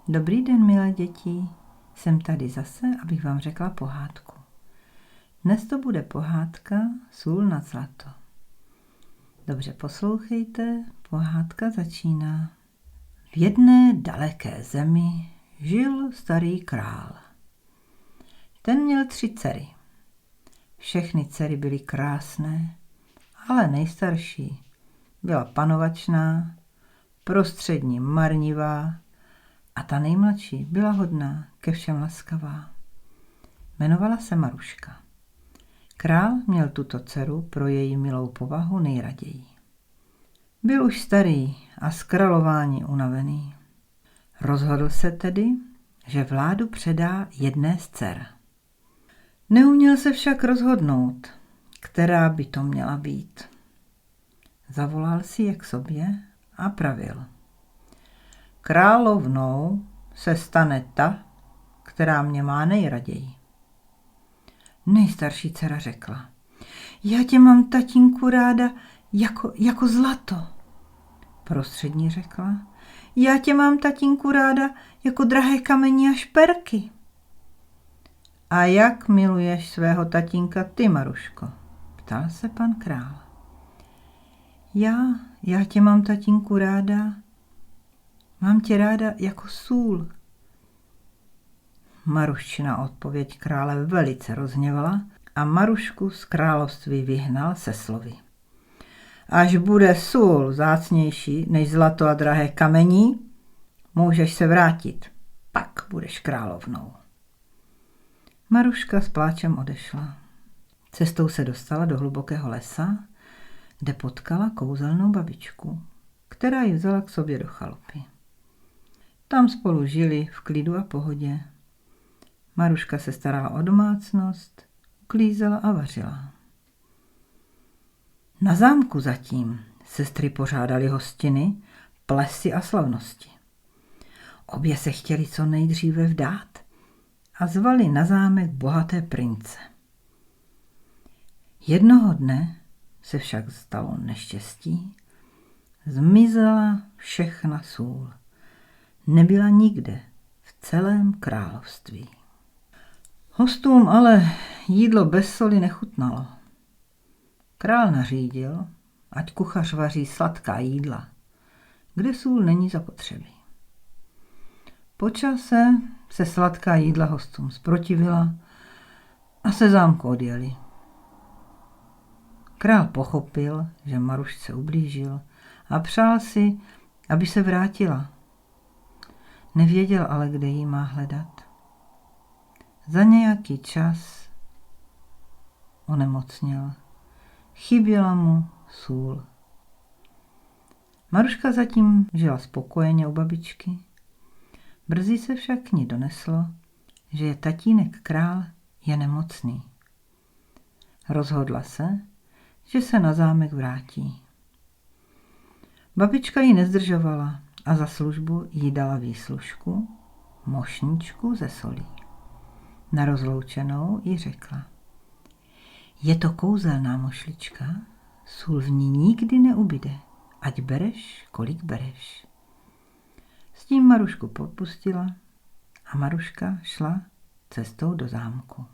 Dobrý den, milé děti. Jsem tady zase, abych vám řekla pohádku. Dnes to bude pohádka Sůl nad zlato. Dobře poslouchejte, pohádka začíná. V jedné daleké zemi žil starý král. Ten měl 3 dcery. Všechny dcery byly krásné, ale nejstarší byla panovačná, prostřední marnivá a ta nejmladší byla hodná, ke všem laskavá. Jmenovala se Maruška. Král měl tuto dceru pro její milou povahu nejraději. Byl už starý a z králování unavený. Rozhodl se tedy, že vládu předá jedné z dcer. Neuměl se však rozhodnout, která by to měla být. Zavolal si je k sobě a pravil. Královnou se stane ta, která mě má nejraději. Nejstarší dcera řekla. Já tě mám, tatínku, ráda jako zlato. Prostřední řekla. Já tě mám, tatínku, ráda jako drahé kamení a šperky. A jak miluješ svého tatínka ty, Maruško? Ptal se pan král. Já tě mám, tatínku, ráda. Mám tě ráda jako sůl. Maruščina odpověď krále velice rozhněvala a Marušku z království vyhnal se slovy. Až bude sůl vzácnější než zlato a drahé kamení, můžeš se vrátit, pak budeš královnou. Maruška s pláčem odešla. Cestou se dostala do hlubokého lesa, kde potkala kouzelnou babičku, která ji vzala k sobě do chalupy. Tam spolu žili v klidu a pohodě. Maruška se starala o domácnost, uklízela a vařila. Na zámku zatím sestry pořádaly hostiny, plesy a slavnosti. Obě se chtěly co nejdříve vdát a zvali na zámek bohaté prince. Jednoho dne se však stalo neštěstí, zmizela všechna sůl. Nebyla nikde v celém království. Hostům ale jídlo bez soli nechutnalo. Král nařídil, ať kuchař vaří sladká jídla, kde sůl není zapotřebí. Po čase se sladká jídla hostům zprotivila a se zámku odjeli. Král pochopil, že Marušce ublížil a přál si, aby se vrátila. Nevěděl ale, kde jí má hledat. Za nějaký čas onemocněl. Chyběla mu sůl. Maruška zatím žila spokojeně u babičky. Brzy se však k ní doneslo, že je tatínek král je nemocný. Rozhodla se, že se na zámek vrátí. Babička ji nezdržovala a za službu jí dala výslužku, mošničku ze solí. Na rozloučenou jí řekla. Je to kouzelná mošlička, sůl v ní nikdy neubyde, ať bereš, kolik bereš. S tím Marušku popustila a Maruška šla cestou do zámku.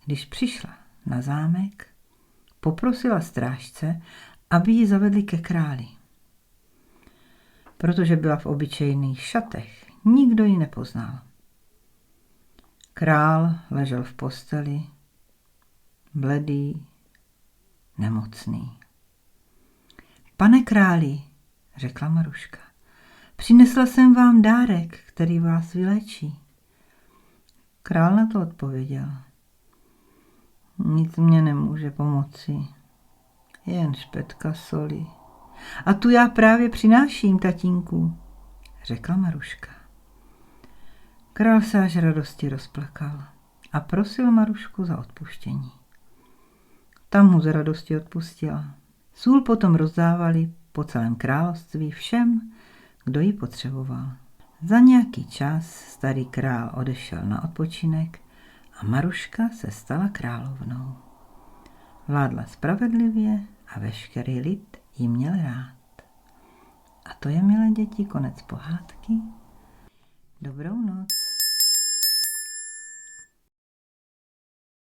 Když přišla na zámek, poprosila strážce, aby ji zavedli ke králi. Protože byla v obyčejných šatech, nikdo ji nepoznal. Král ležel v posteli, bledý, nemocný. Pane králi, řekla Maruška, přinesla jsem vám dárek, který vás vyléčí. Král na to odpověděl. Nic mě nemůže pomoci, jen špetka soli. A tu já právě přináším, tatínku, řekla Maruška. Král se až radosti rozplakal a prosil Marušku za odpuštění. Ta mu z radosti odpustila. Sůl potom rozdávali po celém království všem, kdo ji potřeboval. Za nějaký čas starý král odešel na odpočinek a Maruška se stala královnou. Vládla spravedlivě a veškerý lid ji měl rád. A to je, milé děti, konec pohádky.